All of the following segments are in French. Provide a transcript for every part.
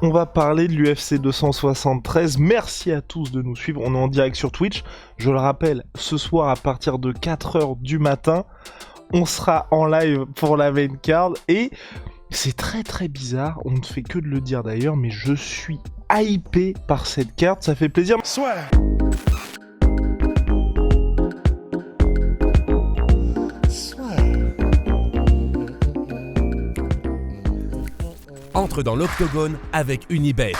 On va parler de l'UFC 273. Merci à tous de nous suivre. On est en direct sur Twitch. Je le rappelle, ce soir à partir de 4h du matin, on sera en live pour la main card. Et c'est très très bizarre, on ne fait que de le dire d'ailleurs, mais je suis hypé par cette carte, ça fait plaisir. Soit. Entre dans l'octogone avec Unibet.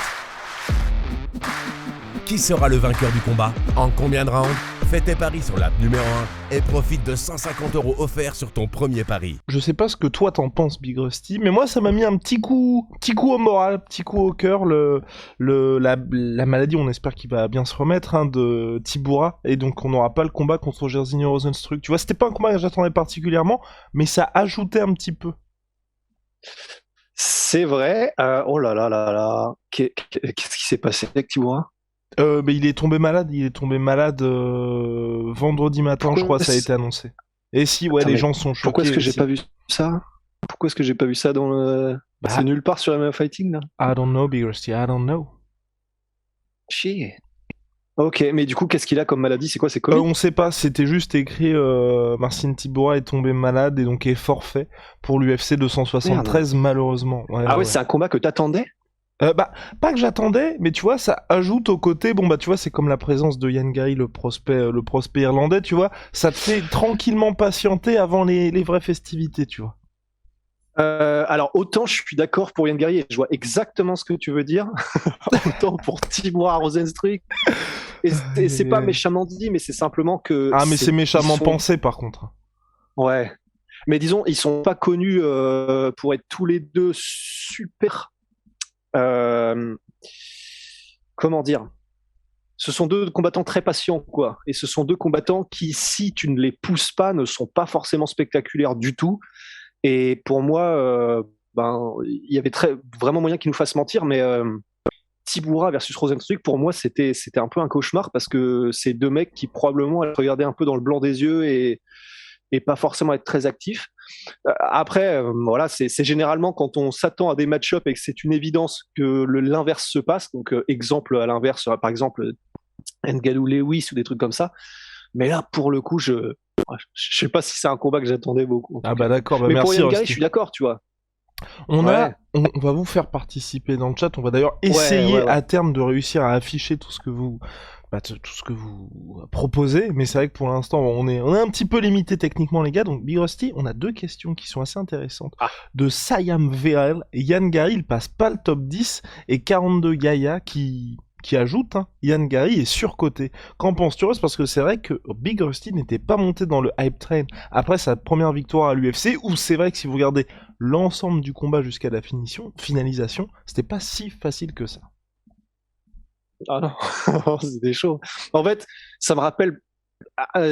Qui sera le vainqueur du combat? En combien de rounds? Fais tes paris sur l'app numéro 1 et profite de 150 € offerts sur ton premier pari. Je sais pas ce que toi t'en penses, Big Rusty, mais moi ça m'a mis un petit coup au moral, petit coup au cœur, la maladie, on espère qu'il va bien se remettre, de Tibura, et donc on n'aura pas le combat contre Jairzinho Rozenstruik. Tu vois, c'était pas un combat que j'attendais particulièrement, mais ça ajoutait un petit peu. C'est vrai. Oh là là là là. Qu'est-ce qui s'est passé avec Tibura? Mais il est tombé malade vendredi matin, je crois, ça a été annoncé. Et si, ouais, Attends, les gens sont choqués. Pourquoi est-ce que j'ai aussi. pas vu ça? Pourquoi est-ce que j'ai pas vu ça dans le... C'est nulle part sur MMA Fighting, là? I don't know, Big Rusty, I don't know. Chier. Ok, mais du coup, qu'est-ce qu'il a comme maladie? C'est quoi? C'est Covid? On sait pas, c'était juste écrit Marcin Tibura est tombé malade et donc est forfait pour l'UFC 273, malheureusement. Ouais, ouais, c'est un combat que t'attendais? Pas que j'attendais, mais tu vois, ça ajoute au côté, tu vois, c'est comme la présence de Ian Gary, le prospect irlandais, tu vois, ça te fait tranquillement patienter avant les vraies festivités, tu vois. Alors, autant je suis d'accord pour Ian Gary et je vois exactement ce que tu veux dire, autant pour Tibura Rozenstruik. Et c'est pas méchamment dit, mais c'est simplement que... Ah, mais c'est méchamment pensé, par contre. Ouais. Mais disons, ils sont pas connus pour être tous les deux super... comment dire? Ce sont deux combattants très patients, quoi. Et ce sont deux combattants qui, si tu ne les pousses pas, ne sont pas forcément spectaculaires du tout. Et pour moi, il y avait vraiment moyen qu'ils nous fassent mentir, mais Tibura versus Rozenstruik, pour moi, c'était un peu un cauchemar parce que c'est deux mecs qui probablement regardaient un peu dans le blanc des yeux et pas forcément être très actifs. Après, voilà, c'est généralement quand on s'attend à des match-ups et que c'est une évidence que l'inverse se passe. Donc, exemple à l'inverse, par exemple, Ngannou Lewis ou des trucs comme ça. Mais là, pour le coup, je sais pas si c'est un combat que j'attendais beaucoup. Ah bah d'accord, mais merci. Pour Ian Gary, je suis d'accord, tu vois. On va vous faire participer dans le chat. On va d'ailleurs essayer à terme de réussir à afficher tout ce que vous proposez, mais c'est vrai que pour l'instant on est un petit peu limité techniquement, les gars. Donc Big Rusty, on a deux questions qui sont assez intéressantes. De Sayam VL, Ian Gary, il passe pas le top 10, et 42 Gaia qui ajoute, Ian Gary est surcoté. Qu'en penses-tu, Rose? Parce que c'est vrai que Big Rusty n'était pas monté dans le hype train après sa première victoire à l'UFC, où c'est vrai que si vous regardez l'ensemble du combat jusqu'à la finalisation, c'était pas si facile que ça. Ah non, c'était chaud. En fait, ça me rappelle,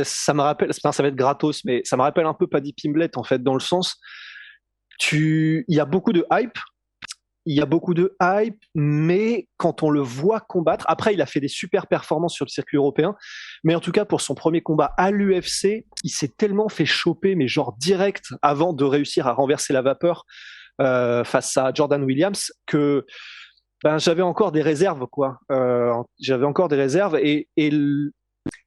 ça va être gratos, mais ça me rappelle un peu Paddy Pimblett, en fait, dans le sens, il y a beaucoup de hype, mais quand on le voit combattre, après, il a fait des super performances sur le circuit européen, mais en tout cas, pour son premier combat à l'UFC, il s'est tellement fait choper, mais genre direct, avant de réussir à renverser la vapeur face à Jordan Williams, que j'avais encore des réserves, quoi. J'avais encore des réserves, et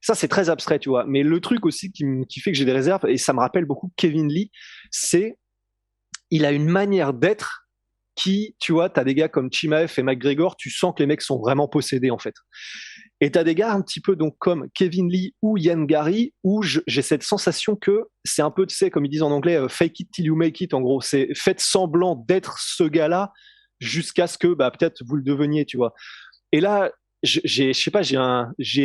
ça, c'est très abstrait, tu vois. Mais le truc aussi qui fait que j'ai des réserves, et ça me rappelle beaucoup Kevin Lee, c'est il a une manière d'être qui, tu vois, t'as des gars comme Chimaev et McGregor, tu sens que les mecs sont vraiment possédés, en fait. Et t'as des gars un petit peu donc comme Kevin Lee ou Ian Gary, où j'ai cette sensation que c'est un peu, tu sais, comme ils disent en anglais, fake it till you make it, en gros. C'est faites semblant d'être ce gars-là jusqu'à ce que peut-être vous le deveniez, tu vois. Et là, je sais pas, j'ai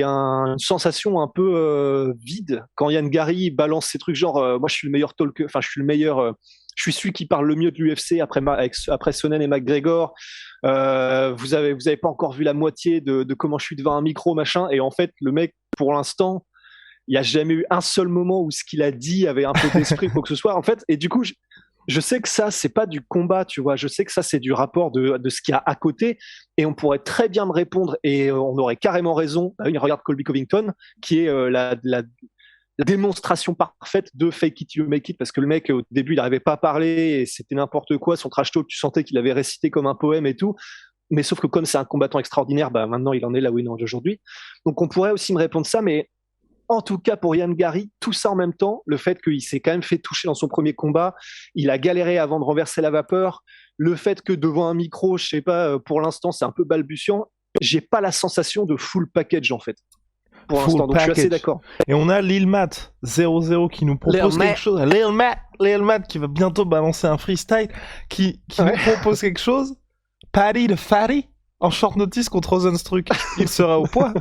une sensation un peu vide quand Ian Gary balance ces trucs genre moi je suis le meilleur talker, enfin je suis le meilleur, je suis celui qui parle le mieux de l'UFC après Sonnen et McGregor. Vous avez pas encore vu la moitié de comment je suis devant un micro, machin. Et en fait, le mec, pour l'instant, il n'y a jamais eu un seul moment où ce qu'il a dit avait un peu d'esprit, quoi que ce soit. En fait, et du coup, je sais que ça, c'est pas du combat, tu vois. Je sais que ça, c'est du rapport de ce qu'il y a à côté. Et on pourrait très bien me répondre, et on aurait carrément raison. Regarde Colby Covington, qui est la démonstration parfaite de fake it, you make it, parce que le mec, au début, il n'arrivait pas à parler, et c'était n'importe quoi. Son trash talk, tu sentais qu'il avait récité comme un poème et tout. Mais sauf que comme c'est un combattant extraordinaire, bah maintenant il en est là où il est aujourd'hui. Donc on pourrait aussi me répondre ça, mais en tout cas pour Ian Gary, tout ça en même temps, le fait qu'il s'est quand même fait toucher dans son premier combat, il a galéré avant de renverser la vapeur, le fait que devant un micro, je sais pas, pour l'instant c'est un peu balbutiant, j'ai pas la sensation de full package en fait. Pour l'instant, donc je suis assez d'accord. Et on a Lil Matt 00 qui nous propose quelque chose. Lil Matt qui va bientôt balancer un freestyle, qui nous propose quelque chose. Paddy de Fatty en short notice contre Rosenstruck. Il sera au poids.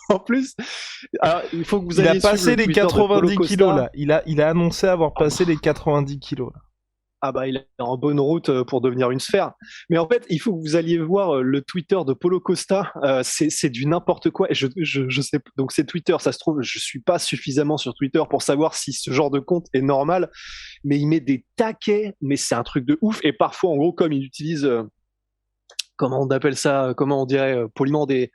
En plus, alors, il faut que vous ayez il a passé les 90 kilos là. Il a annoncé avoir passé les 90 kilos là. Ah bah il est en bonne route pour devenir une sphère. Mais en fait, il faut que vous alliez voir le Twitter de Paulo Costa. C'est du n'importe quoi. Et je sais. Donc c'est Twitter, ça se trouve. Je suis pas suffisamment sur Twitter pour savoir si ce genre de compte est normal. Mais il met des taquets. Mais c'est un truc de ouf. Et parfois, en gros, comme il utilise, comment on appelle ça, comment on dirait poliment des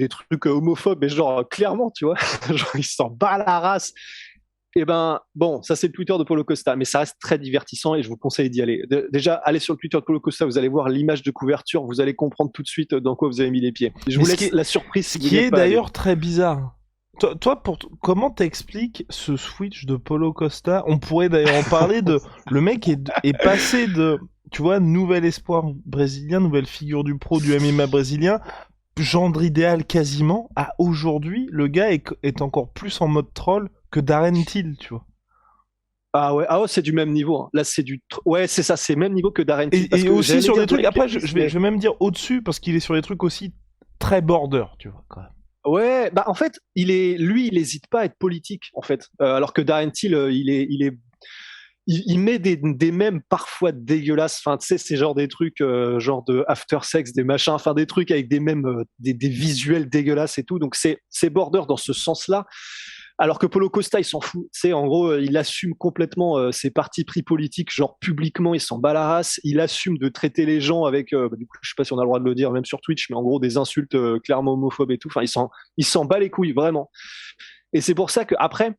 trucs homophobes. Mais genre clairement, tu vois, genre il s'en bat la race. Eh ben, bon, ça c'est le Twitter de Paulo Costa, mais ça reste très divertissant et je vous conseille d'y aller. Déjà, allez sur le Twitter de Paulo Costa, vous allez voir l'image de couverture, vous allez comprendre tout de suite dans quoi vous avez mis les pieds. Je vous laisse la surprise. Ce qui est d'ailleurs très bizarre. Toi, comment t'expliques ce switch de Paulo Costa? On pourrait d'ailleurs en parler de... Le mec est passé de, tu vois, nouvel espoir brésilien, nouvelle figure du pro du MMA brésilien, gendre idéal quasiment, à aujourd'hui, le gars est encore plus en mode troll que Darren Till, tu vois. Ah ouais, c'est du même niveau. Hein. Là, c'est ouais, c'est ça, c'est même niveau que Darren Till. Et aussi sur des trucs. Après, je vais même dire au-dessus parce qu'il est sur des trucs aussi très border, tu vois, quand même. Ouais, bah en fait, il hésite pas à être politique, en fait. Alors que Darren Till, il met des mèmes parfois dégueulasses. Enfin, tu sais, c'est genre des trucs, genre de after sex, des machins, enfin des trucs avec des mèmes, des visuels dégueulasses et tout. Donc c'est border dans ce sens-là. Alors que Paulo Costa, il s'en fout. Tu sais, en gros, il assume complètement ses partis pris politiques, genre publiquement, il s'en bat la race. Il assume de traiter les gens avec, du coup, je sais pas si on a le droit de le dire, même sur Twitch, mais en gros, des insultes clairement homophobes et tout. Enfin, il s'en bat les couilles, vraiment. Et c'est pour ça que après,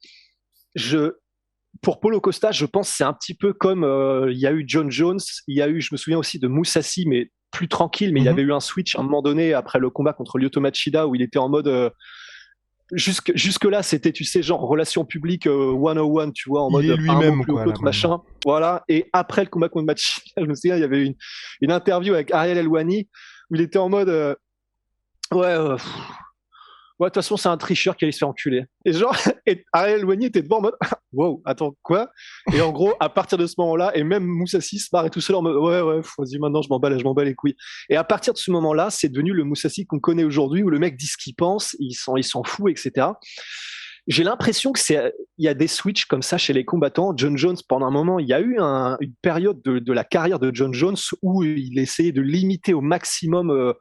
pour Paulo Costa, je pense que c'est un petit peu comme il y a eu John Jones, il y a eu, je me souviens aussi de Mousasi, mais plus tranquille, mais il y avait eu un switch à un moment donné après le combat contre Lyoto Machida où il était en mode jusque là c'était, tu sais, genre relation publique 101, tu vois, en mode lui-même plus l'autre machin, voilà. Et après le combat contre Machida, je me souviens, il y avait une interview avec Ariel Helwani où il était en mode ouais, de toute façon, c'est un tricheur qui allait se faire enculer. Et genre, Ariel Helwani était devant en mode wow, attends, quoi? Et en gros, à partir de ce moment-là, et même Mousasi se barrait tout seul en mode ouais, vas-y, maintenant, je m'en bats les couilles. Et à partir de ce moment-là, c'est devenu le Mousasi qu'on connaît aujourd'hui où le mec dit ce qu'il pense, il s'en fout, etc. J'ai l'impression que il y a des switches comme ça chez les combattants. John Jones, pendant un moment, il y a eu une période de la carrière de John Jones où il essayait de limiter au maximum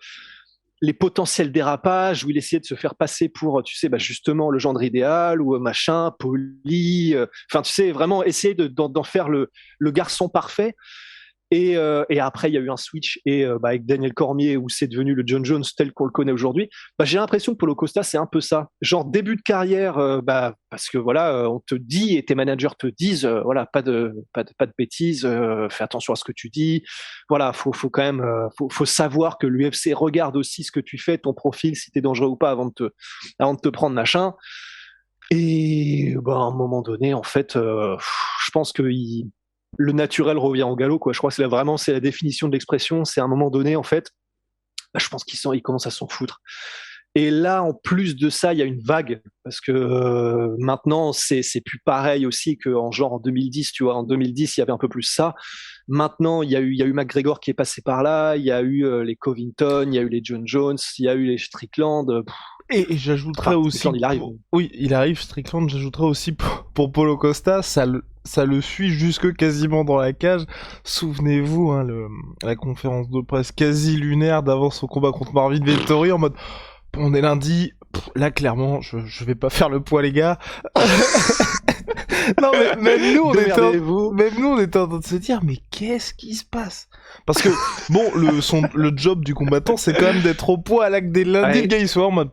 les potentiels dérapages, où il essayait de se faire passer pour, tu sais, bah justement le gendre idéal ou machin, poli, enfin tu sais, vraiment essayer d'en faire le garçon parfait. Et après, il y a eu un switch avec Daniel Cormier où c'est devenu le John Jones tel qu'on le connaît aujourd'hui. Bah, j'ai l'impression que Paulo Costa, c'est un peu ça. Genre début de carrière, parce que voilà, on te dit et tes managers te disent, voilà, pas de bêtises, fais attention à ce que tu dis. Voilà, faut quand même, faut savoir que l'UFC regarde aussi ce que tu fais, ton profil, si t'es dangereux ou pas avant de te prendre machin. Et à un moment donné, en fait, je pense que le naturel revient au galop, quoi. Je crois que c'est la définition de l'expression. C'est à un moment donné, en fait, je pense qu'il commence à s'en foutre. Et là, en plus de ça, il y a une vague parce que maintenant, c'est plus pareil aussi qu'en genre en 2010. Tu vois, en 2010, il y avait un peu plus ça. Maintenant, il y a eu McGregor qui est passé par là. Il y a eu les Covington, il y a eu les John Jones, il y a eu les Strickland. Et j'ajouterais aussi. Strickland, il arrive. Oui, il arrive, Strickland. J'ajouterais aussi pour Paulo Costa, ça le suit jusque quasiment dans la cage. Souvenez-vous, hein, la conférence de presse quasi lunaire d'avant son combat contre Marvin Vettori en mode on est lundi, là clairement je vais pas faire le poids les gars. Non mais même nous on était en train de se dire mais qu'est-ce qui se passe? Parce que bon le job du combattant c'est quand même d'être au poids à l'acte des lundis, le gars il soit en mode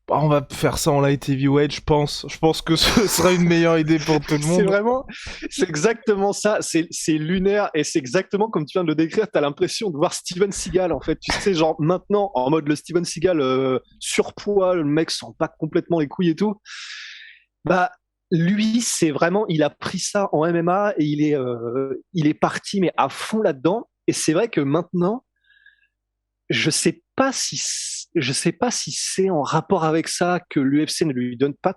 Bah, on va faire ça en light heavyweight, je pense. Je pense que ce sera une meilleure idée pour tout le monde. C'est exactement ça. C'est lunaire et c'est exactement comme tu viens de le décrire. T'as l'impression de voir Steven Seagal en fait. Tu sais, genre maintenant en mode le Steven Seagal surpoids, le mec sent pas complètement les couilles et tout. Bah lui, c'est vraiment, il a pris ça en MMA et il est parti mais à fond là-dedans. Et c'est vrai que maintenant, je sais pas si c'est en rapport avec ça que l'UFC ne lui donne pas.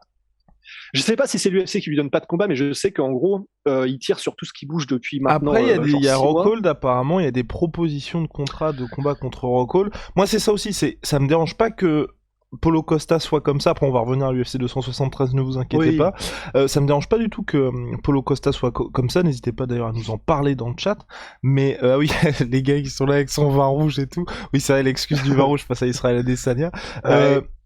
Je sais pas si c'est l'UFC qui lui donne pas de combat, mais je sais qu'en gros, il tire sur tout ce qui bouge depuis maintenant. Après, il y a 6 mois. Rockhold, apparemment, il y a des propositions de contrat de combat contre Rockhold. Moi, c'est ça aussi, ça me dérange pas que Paulo Costa soit comme ça. Après, on va revenir à l'UFC 273, ne vous inquiétez pas. Ça me dérange pas du tout que Paulo Costa soit comme ça. N'hésitez pas d'ailleurs à nous en parler dans le chat. Mais oui, les gars qui sont là avec son vin rouge et tout. Oui, c'est vrai, l'excuse du vin rouge face à Israël Adesanya.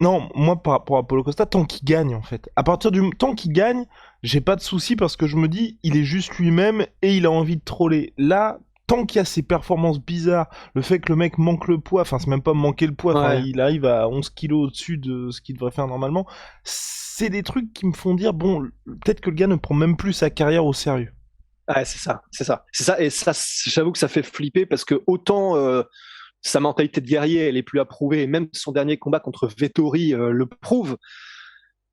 Non, moi, par rapport à Paulo Costa, tant qu'il gagne, en fait. À partir du temps qu'il gagne, j'ai pas de soucis parce que je me dis, il est juste lui-même et il a envie de troller. Là, tant qu'il y a ces performances bizarres, le fait que le mec manque le poids, enfin c'est même pas manquer le poids, il arrive à 11 kilos au-dessus de ce qu'il devrait faire normalement, c'est des trucs qui me font dire, bon, peut-être que le gars ne prend même plus sa carrière au sérieux. Ouais, c'est ça. Et ça, j'avoue que ça fait flipper parce que autant sa mentalité de guerrier, elle est plus approuvée, et même son dernier combat contre Vettori le prouve,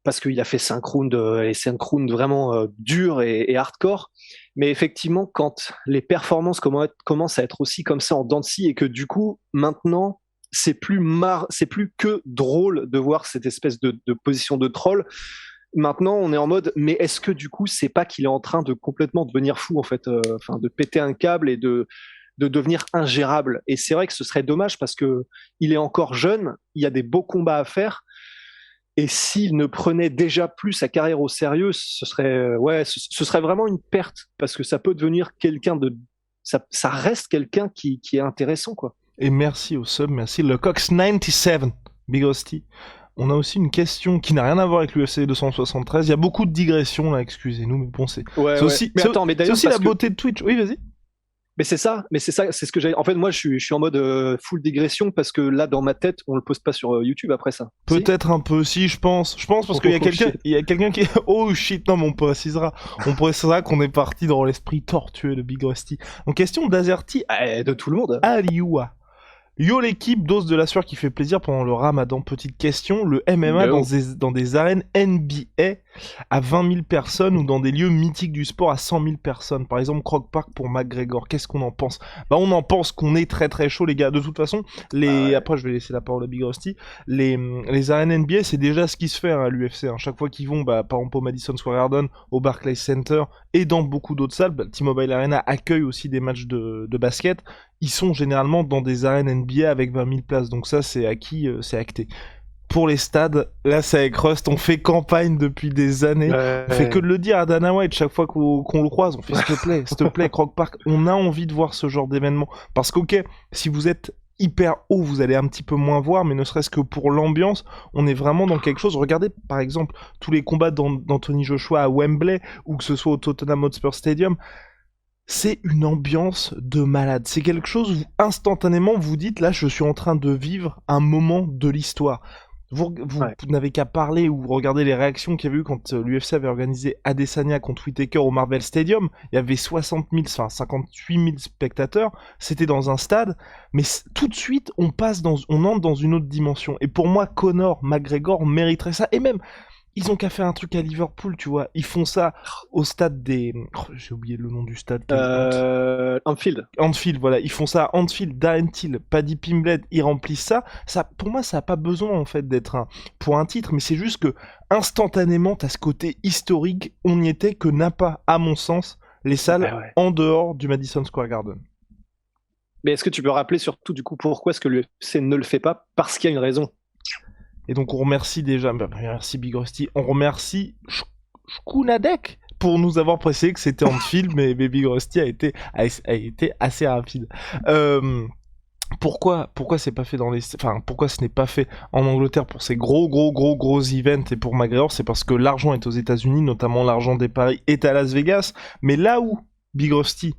parce qu'il a fait 5 rounds, et 5 rounds vraiment durs et hardcore. Mais effectivement, quand les performances commencent à être aussi comme ça en dents de scie, et que du coup, maintenant, c'est plus que drôle de voir cette espèce de position de troll. Maintenant, on est en mode, mais est-ce que du coup, c'est pas qu'il est en train de complètement devenir fou, en fait, de péter un câble et de devenir ingérable. Et c'est vrai que ce serait dommage parce que il est encore jeune, il y a des beaux combats à faire. Et s'il ne prenait déjà plus sa carrière au sérieux, ce serait vraiment une perte parce que ça peut devenir ça reste quelqu'un qui est intéressant, quoi. Et merci au sub, merci le Cox97, Big Hostie. On a aussi une question qui n'a rien à voir avec l'UFC 273. Il y a beaucoup de digressions là, excusez-nous, mais bon, c'est aussi, c'est aussi la beauté de Twitch. Oui, vas-y. Mais c'est ça, c'est ce que j'ai. En fait, moi, je suis en mode full digression parce que là, dans ma tête, on le poste pas sur YouTube après ça. Peut-être un peu, si, je pense parce qu'il y a quelqu'un qui. Oh shit, non, mais on précisera qu'on est parti dans l'esprit tortueux de Big Rusty. En question d'Azerty, de tout le monde. Alioua. Yo l'équipe, dose de la sueur qui fait plaisir pendant le ramadan. Petite question, le MMA dans des arènes NBA à 20 000 personnes ou dans des lieux mythiques du sport à 100 000 personnes. Par exemple, Croc Park pour McGregor. Qu'est-ce qu'on en pense ? Bah, on en pense qu'on est très très chaud, les gars. De toute façon, après je vais laisser la parole à Big Rusty. Les arènes NBA, c'est déjà ce qui se fait à l'UFC. Chaque fois qu'ils vont, par exemple au Madison Square Garden, au Barclays Center et dans beaucoup d'autres salles, T-Mobile Arena accueille aussi des matchs de basket. Ils sont généralement dans des arènes NBA avec 20 000 places, donc ça c'est acquis, c'est acté. Pour les stades, là c'est avec Rust, on fait campagne depuis des années, on fait que de le dire à Dana White chaque fois qu'on le croise, on fait s'il te plaît, Croc Park, on a envie de voir ce genre d'événement, parce qu'ok, si vous êtes hyper haut, vous allez un petit peu moins voir, mais ne serait-ce que pour l'ambiance, on est vraiment dans quelque chose. Regardez par exemple tous les combats d'Anthony Joshua à Wembley, ou que ce soit au Tottenham Hotspur Stadium, c'est une ambiance de malade. C'est quelque chose où instantanément vous dites, là je suis en train de vivre un moment de l'histoire. Vous n'avez qu'à parler ou regarder les réactions qu'il y avait eu quand l'UFC avait organisé Adesanya contre Whittaker au Marvel Stadium. Il y avait 58 000 spectateurs. C'était dans un stade. Mais tout de suite, on entre dans une autre dimension. Et pour moi, Conor McGregor mériterait ça. Et même, ils ont qu'à faire un truc à Liverpool, tu vois. Ils font ça au stade des... j'ai oublié le nom du stade. Anfield. Anfield, voilà. Ils font ça à Anfield, Darren Till, Paddy Pimblett, ils remplissent ça. Pour moi, ça n'a pas besoin, en fait, d'être pour un titre, mais c'est juste que, instantanément, t'as ce côté historique, on n'y était, que n'a pas, à mon sens, les salles en dehors du Madison Square Garden. Mais est-ce que tu peux rappeler surtout, du coup, pourquoi est-ce que l'UFC ne le fait pas ? Parce qu'il y a une raison. Et donc on remercie déjà, merci Big Rusty, on remercie Shkunadek pour nous avoir précisé que c'était Anfield, mais Big Rusty a été assez rapide. Pourquoi c'est pas fait pourquoi ce n'est pas fait en Angleterre pour ces gros events et pour McGregor, c'est parce que l'argent est aux États-Unis, notamment l'argent des paris est à Las Vegas, mais là où Big Rusty,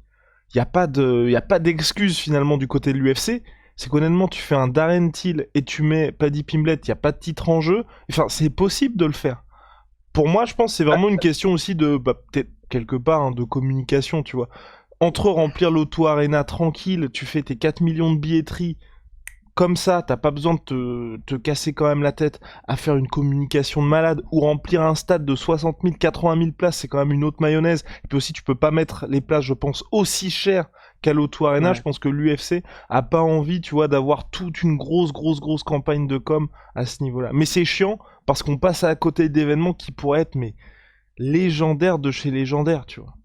il y a pas d'excuse finalement du côté de l'UFC. c'est qu'honnêtement, tu fais un Darren Till et tu mets Paddy Pimblett, il n'y a pas de titre en jeu. Enfin, c'est possible de le faire. Pour moi, je pense que c'est vraiment une question aussi de, peut-être quelque part, hein, de communication, tu vois. Entre remplir l'Auto Arena tranquille, tu fais tes 4 millions de billetteries, comme ça, t'as pas besoin de te casser quand même la tête à faire une communication de malade, ou remplir un stade de 60 000, 80 000 places, c'est quand même une autre mayonnaise. Et puis aussi, tu peux pas mettre les places, je pense, aussi chères qu'à l'Auto Arena. Ouais. Je pense que l'UFC a pas envie, tu vois, d'avoir toute une grosse campagne de com à ce niveau-là. Mais c'est chiant, parce qu'on passe à côté d'événements qui pourraient être, mais, légendaires de chez légendaires, tu vois.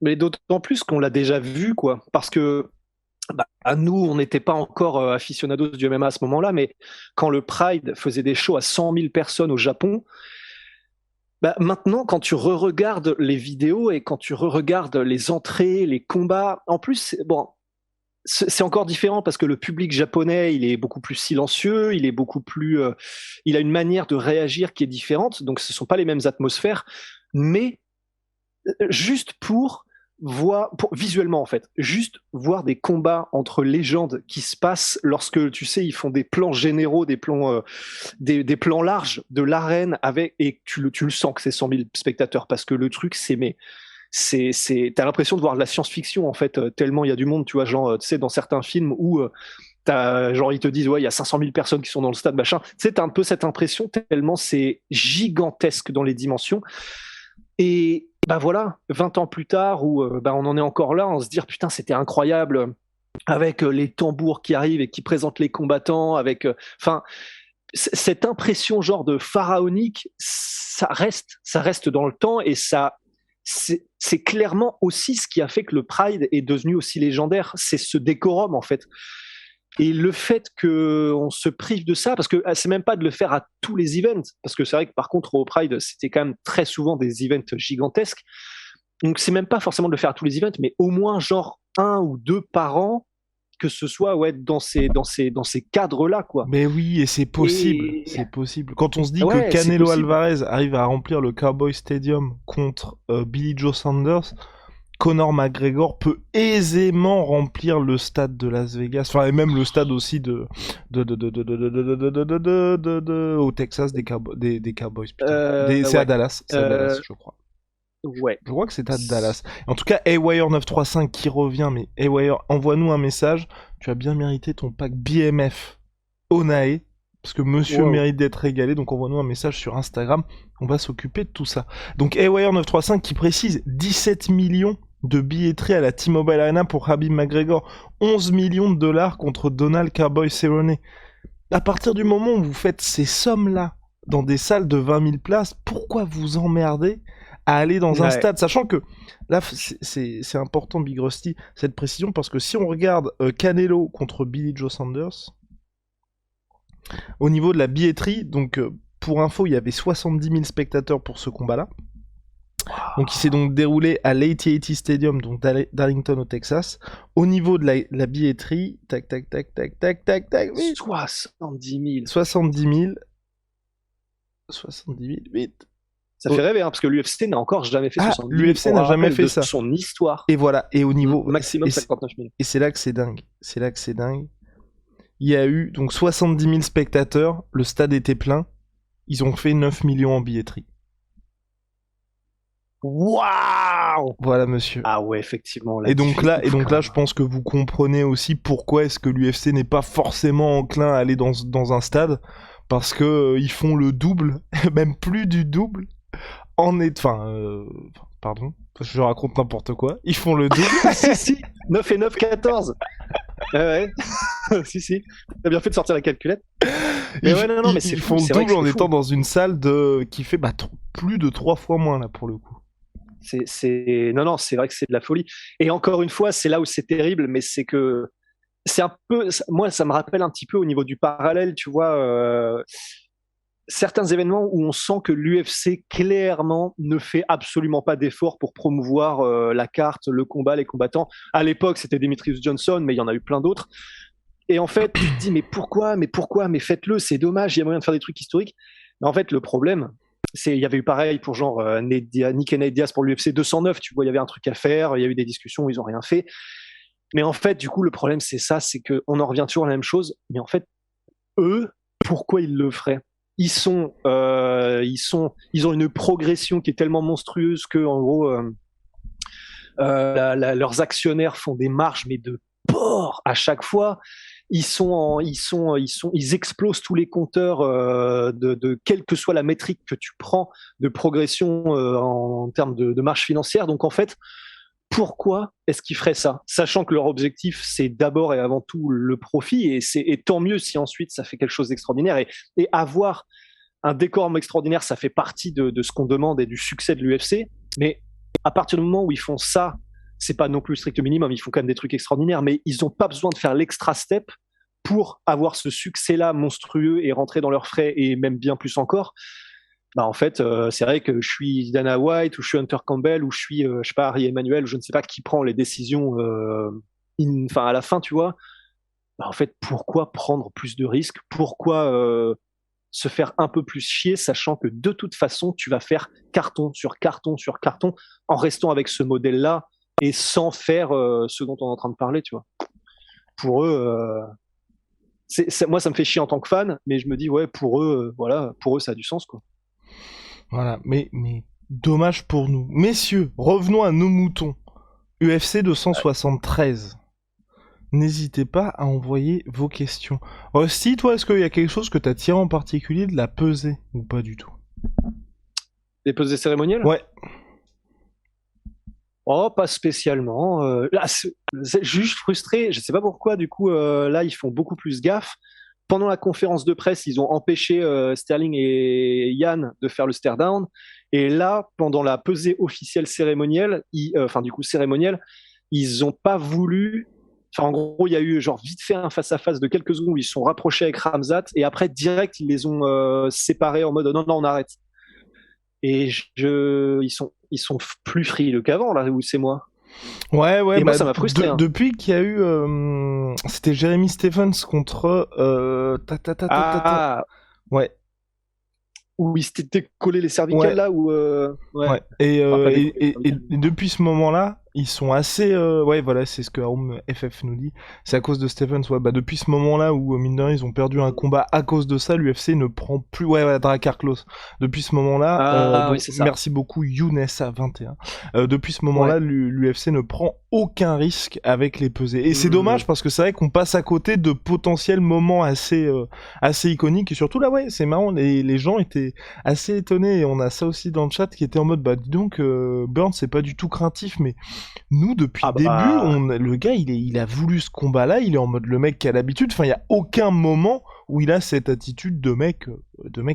Mais d'autant plus qu'on l'a déjà vu, quoi. Parce que à nous, on n'était pas encore aficionados du MMA à ce moment-là, mais quand le Pride faisait des shows à 100 000 personnes au Japon, maintenant, quand tu re-regardes les vidéos et quand tu re-regardes les entrées, les combats, en plus, bon, c'est encore différent parce que le public japonais, il est beaucoup plus silencieux, il est beaucoup plus, il a une manière de réagir qui est différente, donc ce sont pas les mêmes atmosphères, mais juste pour visuellement en fait, juste voir des combats entre légendes qui se passent lorsque tu sais ils font des plans généraux, des plans, des plans larges de l'arène avec et tu le sens que c'est 100 000 spectateurs parce que le truc t'as l'impression de voir de la science-fiction en fait tellement il y a du monde, tu vois, genre tu sais dans certains films où genre ils te disent ouais il y a 500 000 personnes qui sont dans le stade machin, tu sais t'as un peu cette impression tellement c'est gigantesque dans les dimensions. Et voilà, 20 ans plus tard, où on en est encore là, on se dit putain, c'était incroyable, avec les tambours qui arrivent et qui présentent les combattants, avec, cette impression genre de pharaonique, ça reste dans le temps et c'est clairement aussi ce qui a fait que le Pride est devenu aussi légendaire, c'est ce décorum en fait. Et le fait qu'on se prive de ça, parce que c'est même pas de le faire à tous les events, parce que c'est vrai que par contre au Pride, c'était quand même très souvent des events gigantesques. Donc c'est même pas forcément de le faire à tous les events, mais au moins genre 1 ou 2 par an, que ce soit dans ces cadres-là, quoi. Mais oui, et c'est possible, Et c'est possible. Quand on se dit ouais, que c'est Canelo possible. Alvarez arrive à remplir le Cowboy Stadium contre Billy Joe Saunders, Conor McGregor peut aisément remplir le stade de Las Vegas, enfin et même le stade aussi au Texas des Cowboys, putain. C'est à Ouais. Dallas, je crois. Ouais. Je crois que c'est à Dallas. En tout cas, A-Wire 935 qui revient, mais A-Wire, envoie-nous un message. Tu as bien mérité ton pack BMF Onae, parce que monsieur Wow. mérite d'être régalé, donc envoie-nous un message sur Instagram. On va s'occuper de tout ça. Donc A-Wire 935 qui précise 17 millions de billetterie à la T-Mobile Arena pour Khabib McGregor, 11 millions de dollars contre Donald Cowboy Cerrone. À partir du moment où vous faites ces sommes-là dans des salles de 20 000 places, pourquoi vous emmerdez à aller dans un stade, sachant que là c'est important Big Rusty cette précision, parce que si on regarde Canelo contre Billy Joe Saunders, au niveau de la billetterie, donc pour info il y avait 70 000 spectateurs pour ce combat là, donc il s'est donc déroulé à l'AT&T Stadium, donc d'Arlington au Texas. Au niveau de la billetterie, tac, oui. 70 000. 70 000, vite. Ça fait rêver, hein, parce que l'UFC n'a encore jamais fait 70 000. L'UFC n'a jamais fait ça. Son histoire. Et voilà, et au niveau... Maximum 59 000. Et c'est là que c'est dingue. Il y a eu donc 70 000 spectateurs, le stade était plein, ils ont fait 9 millions en billetterie. Waouh! Voilà, monsieur. Ah ouais, effectivement. Et donc là, je pense que vous comprenez aussi pourquoi est-ce que l'UFC n'est pas forcément enclin à aller dans un stade, parce que ils font le double, même plus du double, pardon, je raconte n'importe quoi. Ils font le double. si, 9 et 9, 14. Ouais. si. T'as bien fait de sortir la calculette. Mais mais c'est ils fou, font le double en fou. étant dans une salle qui fait plus de 3 fois moins là pour le coup. Non, c'est vrai que c'est de la folie. Et encore une fois, c'est là où c'est terrible, mais c'est que c'est un peu, moi, ça me rappelle un petit peu au niveau du parallèle, tu vois, certains événements où on sent que l'UFC clairement ne fait absolument pas d'effort pour promouvoir la carte, le combat, les combattants. À l'époque, c'était Demetrius Johnson, mais il y en a eu plein d'autres. Et en fait, tu te dis, mais pourquoi, mais faites-le, c'est dommage, il y a moyen de faire des trucs historiques. Mais en fait, le problème, il y avait eu pareil pour genre Nick et Nate Diaz pour l'UFC 209, tu vois, il y avait un truc à faire, il y a eu des discussions où ils n'ont rien fait. Mais en fait, du coup, le problème, c'est ça, c'est qu'on en revient toujours à la même chose. Mais en fait, eux, pourquoi ils le feraient? Ils ont une progression qui est tellement monstrueuse que, en gros, leurs actionnaires font des marges, mais de porc à chaque fois. Ils explosent tous les compteurs de quelle que soit la métrique que tu prends de progression en termes de marge financière. Donc en fait, pourquoi est-ce qu'ils feraient ça, sachant que leur objectif c'est d'abord et avant tout le profit, et tant mieux si ensuite ça fait quelque chose d'extraordinaire, et avoir un décor extraordinaire, ça fait partie de ce qu'on demande et du succès de l'UFC. Mais à partir du moment où ils font ça, c'est pas non plus le strict minimum, ils font quand même des trucs extraordinaires, mais ils n'ont pas besoin de faire l'extra step pour avoir ce succès-là monstrueux et rentrer dans leurs frais, et même bien plus encore. Bah en fait, c'est vrai que je suis Dana White, ou je suis Hunter Campbell, ou je suis, je sais pas, Harry Emmanuel, ou je ne sais pas qui prend les décisions à la fin, tu vois. Bah en fait, pourquoi prendre plus de risques? Pourquoi se faire un peu plus chier, sachant que de toute façon, tu vas faire carton sur carton sur carton en restant avec ce modèle-là et sans faire ce dont on est en train de parler, tu vois. Pour eux, moi, ça me fait chier en tant que fan, mais je me dis, ouais, pour eux, ça a du sens, quoi. Voilà, mais dommage pour nous. Messieurs, revenons à nos moutons. UFC 273. N'hésitez pas à envoyer vos questions. Rusty, toi, est-ce qu'il y a quelque chose que tu as tiré en particulier de la pesée ou pas du tout? Des pesées cérémonielles? Ouais. Oh, pas spécialement. Là, c'est juste frustré. Je sais pas pourquoi. Du coup, là, ils font beaucoup plus gaffe. Pendant la conférence de presse, ils ont empêché Sterling et Yann de faire le stare down. Et là, pendant la pesée officielle cérémonielle, ils ont pas voulu. Enfin, en gros, il y a eu genre vite fait un face-à-face de quelques secondes où ils se sont rapprochés avec Khamzat, et après, direct, ils les ont séparés en mode non, on arrête. Et ils sont plus frileux qu'avant, là, où c'est moi. Ouais, et moi, ça m'a frustré. Depuis qu'il y a eu, c'était Jeremy Stephens contre ouais. Où ils s'étaient collés les cervicales, ouais. Là, où ouais. Et depuis ce moment-là, ils sont assez, ouais, voilà, c'est ce que Home FF nous dit. C'est à cause de Stephens, ouais. Bah depuis ce moment-là où mine de rien, ils ont perdu un combat à cause de ça, l'UFC ne prend plus, ouais, Drakkar Klose. Depuis ce moment-là, oui, c'est ça. Merci beaucoup Younes21. Depuis ce moment-là, l'UFC ne prend aucun risque avec les pesées. Et c'est dommage parce que c'est vrai qu'on passe à côté de potentiels moments assez iconiques. Et surtout là, ouais, c'est marrant, les gens étaient assez étonnés, et on a ça aussi dans le chat qui était en mode, bah dis donc, Burns c'est pas du tout craintif, mais nous depuis le début, le gars il a voulu ce combat-là, il est en mode le mec qui a l'habitude, enfin il y a aucun moment où il a cette attitude de mec qui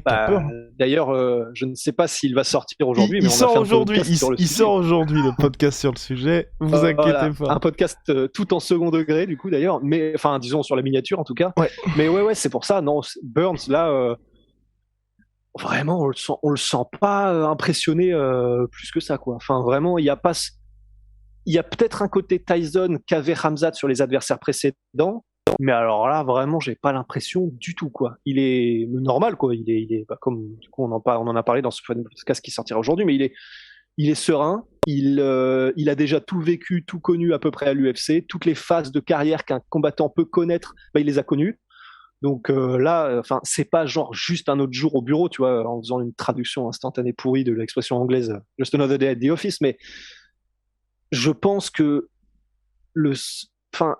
a peur. D'ailleurs, je ne sais pas s'il va sortir aujourd'hui, mais il sort aujourd'hui le podcast sur le sujet, vous inquiétez pas. Un podcast tout en second degré du coup d'ailleurs, mais enfin disons sur la miniature en tout cas. Ouais. Mais ouais, c'est pour ça, non, Burns là... Vraiment, on le sent pas impressionné plus que ça, quoi. Enfin, vraiment, il y a peut-être un côté Tyson qu'avait Khamzat sur les adversaires précédents, mais alors là, vraiment, j'ai pas l'impression du tout, quoi. Il est normal, quoi. Il est bah, comme du coup on en a parlé dans ce podcast qui sortira aujourd'hui, mais il est serein. Il a déjà tout vécu, tout connu à peu près à l'UFC. Toutes les phases de carrière qu'un combattant peut connaître, bah, il les a connues. Donc là, enfin, c'est pas genre juste un autre jour au bureau, tu vois, en faisant une traduction instantanée pourrie de l'expression anglaise Just another day at the office, mais je pense que il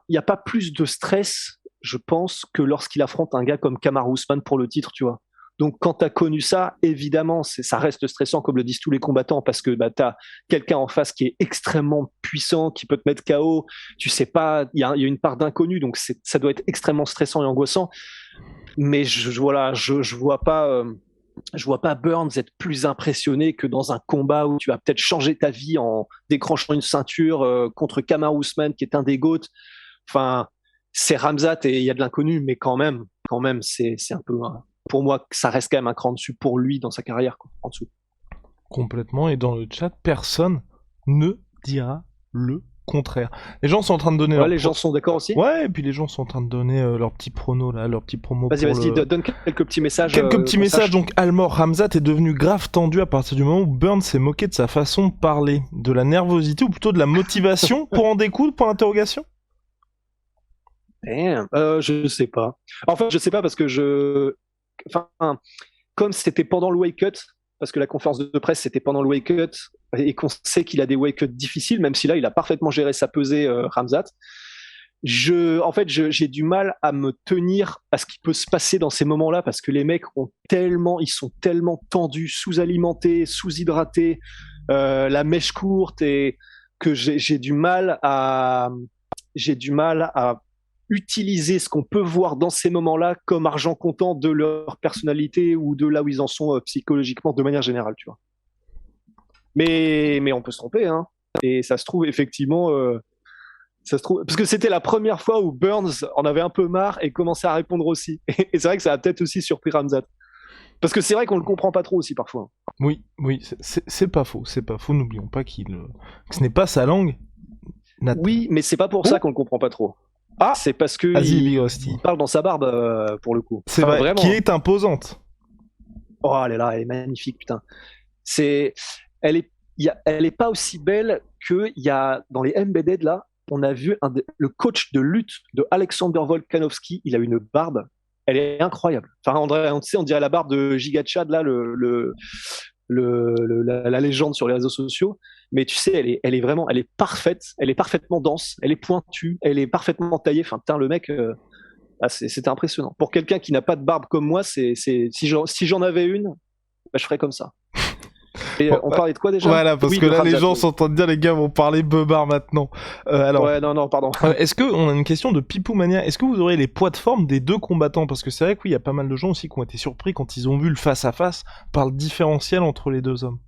n'y a pas plus de stress, je pense, que lorsqu'il affronte un gars comme Kamaru Usman pour le titre, tu vois. Donc quand tu as connu ça, évidemment, ça reste stressant, comme le disent tous les combattants, parce que bah, tu as quelqu'un en face qui est extrêmement puissant, qui peut te mettre KO, tu sais pas, il y a une part d'inconnu, donc ça doit être extrêmement stressant et angoissant. Mais je vois pas Burns être plus impressionné que dans un combat où tu vas peut-être changer ta vie en décrochant une ceinture contre Kamaru Usman, qui est un des GOAT. Enfin, c'est Khamzat et il y a de l'inconnu, mais quand même, c'est un peu... Pour moi, ça reste quand même un cran dessus pour lui dans sa carrière, quoi, en dessous. Complètement, et dans le chat, personne ne dira le contraire. Les gens sont en train de donner... les gens sont d'accord aussi. Ouais, et puis les gens sont en train de donner leurs petits pronos, là, leurs petits promos. Vas-y, donne quelques petits messages. Quelques petits messages, donc Almor, Khamzat est devenu grave tendu à partir du moment où Burns s'est moqué de sa façon de parler. De la nervosité, ou plutôt de la motivation pour en découdre, pour l'interrogation. Je sais pas. En fait, je sais pas parce que enfin, comme c'était pendant le wake cut, parce que la conférence de presse c'était pendant le wake cut et qu'on sait qu'il a des wake cut difficiles, même si là il a parfaitement géré sa pesée, Khamzat. J'ai du mal à me tenir à ce qui peut se passer dans ces moments-là parce que les mecs ils sont tellement tendus, sous-alimentés, sous-hydratés, la mèche courte et que j'ai du mal à utiliser ce qu'on peut voir dans ces moments-là comme argent comptant de leur personnalité ou de là où ils en sont psychologiquement de manière générale, tu vois. Mais on peut se tromper, hein. Et ça se trouve effectivement, parce que c'était la première fois où Burns en avait un peu marre et commençait à répondre aussi. Et c'est vrai que ça a peut-être aussi surpris Khamzat. Parce que c'est vrai qu'on le comprend pas trop aussi parfois. Oui, c'est pas faux, n'oublions pas que ce n'est pas sa langue. Oui, mais c'est pas pour ça qu'on le comprend pas trop. C'est parce que il parle dans sa barbe, pour le coup. C'est vrai, vraiment. Qui est imposante. Oh, elle est magnifique, putain. Elle est pas aussi belle que il y a dans les Embedded là. On a vu le coach de lutte de Alexander Volkanovski. Il a une barbe. Elle est incroyable. Enfin, on dirait la barbe de Giga Chad là, la légende sur les réseaux sociaux. Mais tu sais, elle est parfaite. Elle est parfaitement dense. Elle est pointue. Elle est parfaitement taillée. Enfin, putain, le mec. C'était impressionnant. Pour quelqu'un qui n'a pas de barbe comme moi, si j'en avais une, bah, je ferais comme ça. Et on parlait de quoi déjà? Voilà, parce que là, les gens sont en train de dire, les gars vont parler beubard maintenant. Ouais, non, pardon. Est-ce on a une question de Pipou Mania? Est-ce que vous aurez les poids de forme des deux combattants? Parce que c'est vrai qu'il y a pas mal de gens aussi qui ont été surpris quand ils ont vu le face-à--face par le différentiel entre les deux hommes.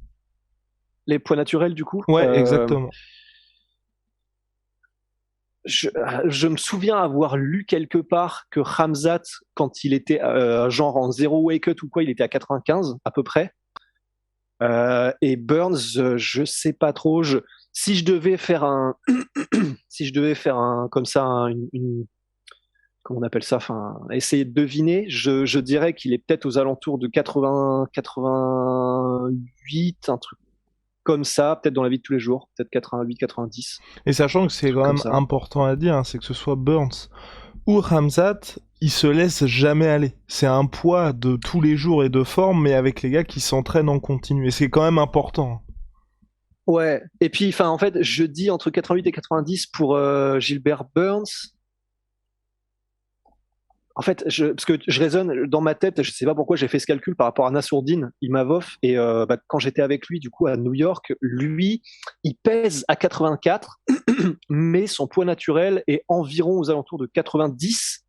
Les poids naturels, du coup? Ouais, exactement. Je me souviens avoir lu quelque part que Khamzat, quand il était genre en zéro wake cut ou quoi, il était à 95 à peu près. Et Burns, je sais pas trop. Si je devais faire comme ça, comment on appelle ça, enfin, essayer de deviner, je dirais qu'il est peut-être aux alentours de 80, 88, un truc comme ça, peut-être dans la vie de tous les jours, peut-être 88, 90. Et sachant que c'est quand même important à dire, hein, c'est que ce soit Burns ou Khamzat, il se laisse jamais aller. C'est un poids de tous les jours et de forme, mais avec les gars qui s'entraînent en continu. Et c'est quand même important. Ouais. Et puis, enfin, en fait, je dis entre 88 et 90 pour Gilbert Burns. En fait, parce que je raisonne dans ma tête, je sais pas pourquoi j'ai fait ce calcul par rapport à Nassourdine Imavov, et quand j'étais avec lui du coup à New York, lui, il pèse à 84, mais son poids naturel est environ aux alentours de 90,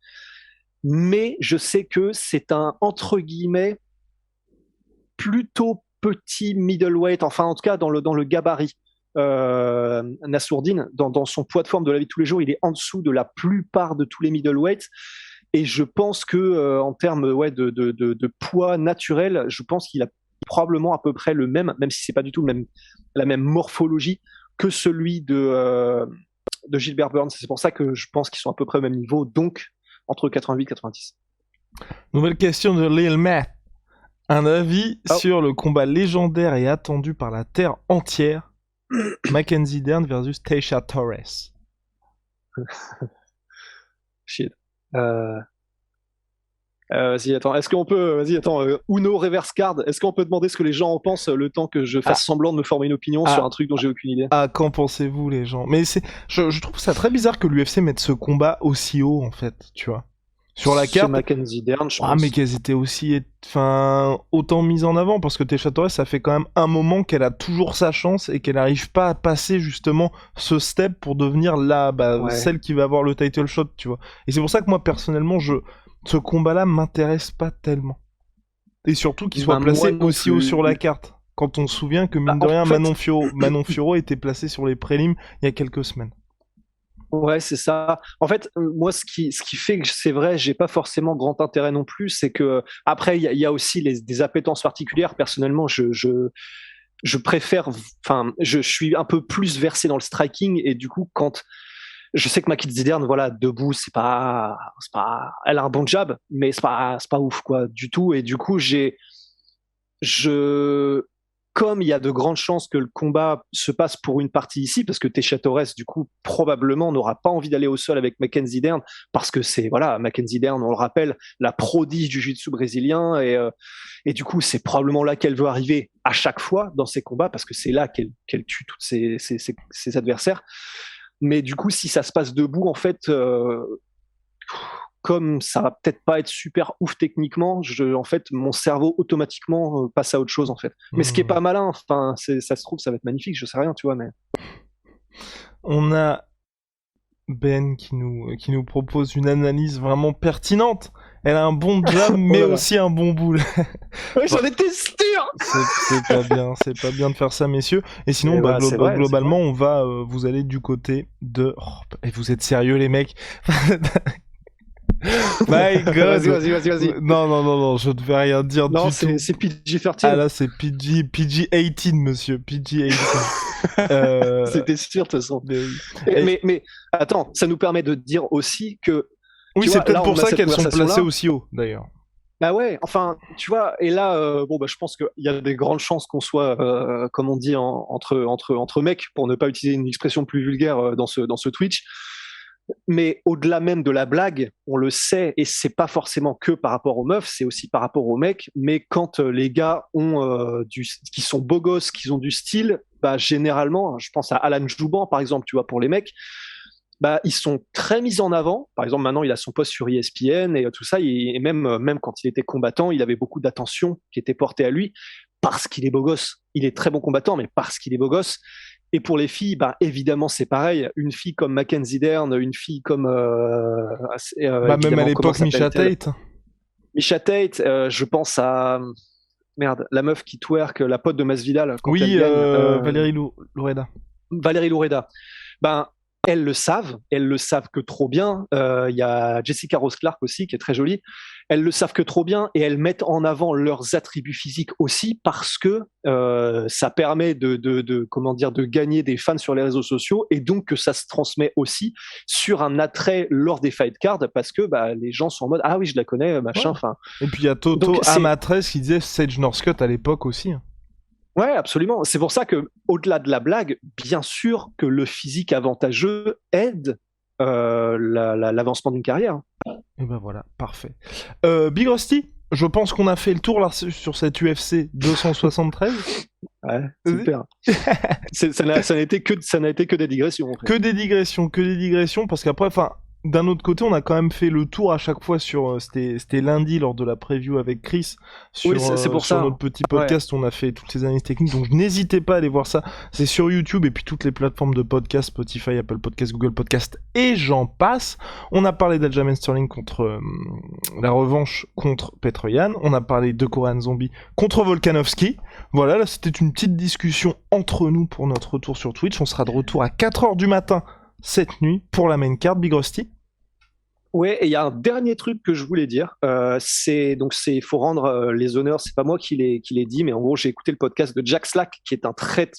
mais je sais que c'est un entre guillemets plutôt petit middleweight, enfin en tout cas dans le gabarit. Nassourdine, dans son poids de forme de la vie de tous les jours, il est en dessous de la plupart de tous les middleweights. Et je pense que en termes de poids naturel, je pense qu'il a probablement à peu près le même si c'est pas du tout la même morphologie que celui de Gilbert Burns. C'est pour ça que je pense qu'ils sont à peu près au même niveau, donc entre 88 et 90. Nouvelle question de Lil Matt. Un avis sur le combat légendaire et attendu par la terre entière, Mackenzie Dern versus Tecia Torres. Shit. Vas-y, attends. Est-ce qu'on peut, Uno reverse card. Est-ce qu'on peut demander ce que les gens en pensent le temps que je fasse semblant de me former une opinion sur un truc dont j'ai aucune idée? Qu'en pensez-vous, les gens? Mais je trouve ça très bizarre que l'UFC mette ce combat aussi haut, en fait, tu vois. Sur la carte. Mackenzie Dern, je pense. Mais qu'elles étaient aussi, autant mises en avant, parce que Tecia Torres, ça fait quand même un moment qu'elle a toujours sa chance et qu'elle n'arrive pas à passer justement ce step pour devenir celle qui va avoir le title shot, tu vois. Et c'est pour ça que moi, personnellement, ce combat-là m'intéresse pas tellement. Et surtout qu'il soit placé aussi haut sur la carte. Quand on se souvient que, mine de rien, Manon Fiorot était placé sur les prélims il y a quelques semaines. Ouais, c'est ça. En fait, moi, ce qui fait que c'est vrai, j'ai pas forcément grand intérêt non plus, c'est que après, il y a aussi des appétences particulières. Personnellement, je préfère, enfin, je suis un peu plus versé dans le striking, et du coup, quand je sais que Mackenzie Dern, voilà, debout, c'est pas, elle a un bon jab, mais c'est pas ouf, quoi, du tout. Et du coup, comme il y a de grandes chances que le combat se passe pour une partie ici, parce que Teixeira Torres, du coup, probablement n'aura pas envie d'aller au sol avec Mackenzie Dern, parce que c'est, voilà, Mackenzie Dern, on le rappelle, la prodige du jiu-jitsu brésilien, et du coup, c'est probablement là qu'elle veut arriver à chaque fois dans ses combats, parce que c'est là qu'elle tue tous ses adversaires. Mais du coup, si ça se passe debout, en fait, comme ça va peut-être pas être super ouf techniquement, en fait, mon cerveau automatiquement passe à autre chose, en fait. Mais ce qui est pas malin, enfin, ça se trouve, ça va être magnifique, je sais rien, tu vois, mais. On a Ben qui nous propose une analyse vraiment pertinente. Elle a un bon jab, mais aussi un bon boule. Oui, j'en étais sûr. C'est pas bien de faire ça, messieurs. Et sinon, globalement, on va, vous allez du côté de. Et vous êtes sérieux, les mecs? My God. Vas-y. Non, je ne vais rien dire non, du tout. C'est PG-13. Ah là, c'est PG-18, monsieur. PG-18. C'était sûr, de toute façon. Mais attends, ça nous permet de dire aussi que. Oui, c'est peut-être pour ça qu'elles sont placées aussi haut, d'ailleurs. Bah ouais, enfin, tu vois, et là, je pense qu'il y a des grandes chances qu'on soit, comme on dit, entre mecs, pour ne pas utiliser une expression plus vulgaire dans ce Twitch. Mais au-delà même de la blague, on le sait, et c'est pas forcément que par rapport aux meufs, c'est aussi par rapport aux mecs. Mais quand les gars ont qui sont beaux gosses, qui ont du style, bah généralement, je pense à Alan Jouban par exemple, tu vois, pour les mecs, bah ils sont très mis en avant. Par exemple, maintenant il a son poste sur ESPN et tout ça, et même quand il était combattant, il avait beaucoup d'attention qui était portée à lui parce qu'il est beau gosse. Il est très bon combattant, mais parce qu'il est beau gosse. Et pour les filles, bah évidemment c'est pareil. Une fille comme Mackenzie Dern, une fille comme même à l'époque Miesha Tate. Miesha Tate, je pense à la meuf qui twerk, la pote de Masvidal. Oui, Valérie Loureda. Valérie Loureda. Ben elles le savent que trop bien. Il y a Jessica Rose Clark aussi qui est très jolie. Elles le savent que trop bien et elles mettent en avant leurs attributs physiques aussi parce que ça permet de gagner des fans sur les réseaux sociaux et donc que ça se transmet aussi sur un attrait lors des fight cards parce que les gens sont en mode ah oui je la connais machin. Ouais. Et puis il y a Toto Amatresse qui disait Sage Northcutt à l'époque aussi. Ouais, absolument. C'est pour ça que, au-delà de la blague, bien sûr que le physique avantageux aide l'avancement d'une carrière. Et ben voilà, parfait. Big Rusty, je pense qu'on a fait le tour là sur cette UFC 273. Ouais, super. ça n'a été que des digressions. En fait. Que des digressions, parce qu'après, enfin. D'un autre côté, on a quand même fait le tour à chaque fois sur. C'était lundi lors de la preview avec Chris. Sur, oui, c'est pour ça. Notre petit podcast, on a fait toutes ces analyses techniques. Donc n'hésitez pas à aller voir ça. C'est sur YouTube et puis toutes les plateformes de podcast, Spotify, Apple Podcast, Google Podcast et j'en passe. On a parlé d'Aljamain Sterling contre la revanche contre Petr Yan. On a parlé de Korean Zombie contre Volkanovski. Voilà, là c'était une petite discussion entre nous pour notre retour sur Twitch. On sera de retour à 4h du matin. Cette nuit pour la main card, Big Rusty. Ouais, et il y a un dernier truc que je voulais dire. Il faut rendre les honneurs. C'est pas moi qui l'ai dit, mais en gros, j'ai écouté le podcast de Jack Slack, qui est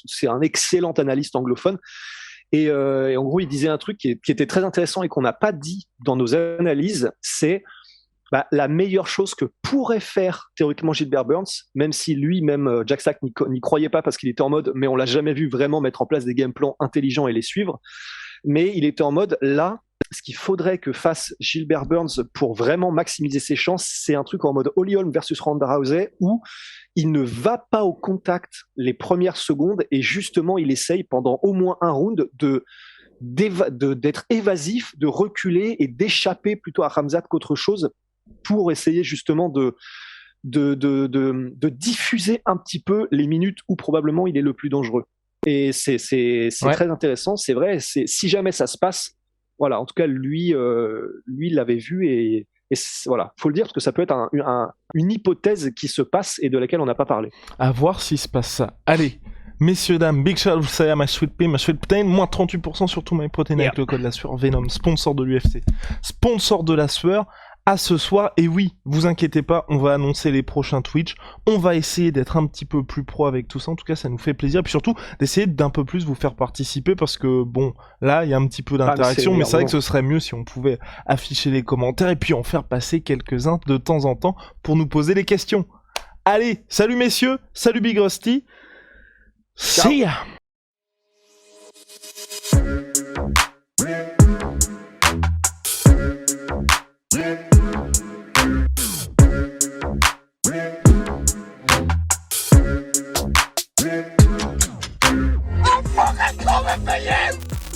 c'est un excellent analyste anglophone. Et en gros, il disait un truc qui était très intéressant et qu'on n'a pas dit dans nos analyses. C'est la meilleure chose que pourrait faire théoriquement Gilbert Burns, même si lui-même Jack Slack n'y croyait pas parce qu'il était en mode, mais on l'a jamais vu vraiment mettre en place des game plans intelligents et les suivre. Mais il était en mode, là, ce qu'il faudrait que fasse Gilbert Burns pour vraiment maximiser ses chances, c'est un truc en mode Holly Holm versus Ronda Rousey où il ne va pas au contact les premières secondes et justement, il essaye pendant au moins un round d'être évasif, de reculer et d'échapper plutôt à Khamzat qu'autre chose pour essayer justement de diffuser un petit peu les minutes où probablement il est le plus dangereux. Et c'est très intéressant, c'est vrai. Si jamais ça se passe, voilà. En tout cas, lui l'avait vu et voilà. Faut le dire parce que ça peut être une hypothèse qui se passe et de laquelle on n'a pas parlé. À voir s'il se passe ça. Allez, messieurs dames, big shout out à ma sweet pea, moins 38% sur tout MyProtein avec le code la sueur Venom, sponsor de l'UFC, sponsor de la sueur. À ce soir, et oui, vous inquiétez pas, on va annoncer les prochains Twitch, on va essayer d'être un petit peu plus pro avec tout ça, en tout cas ça nous fait plaisir, et puis surtout d'essayer d'un peu plus vous faire participer, parce que bon, là il y a un petit peu d'interaction, mais c'est vrai que ce serait mieux si on pouvait afficher les commentaires, et puis en faire passer quelques-uns de temps en temps, pour nous poser les questions. Allez, salut messieurs, salut Big Rusty, See ya.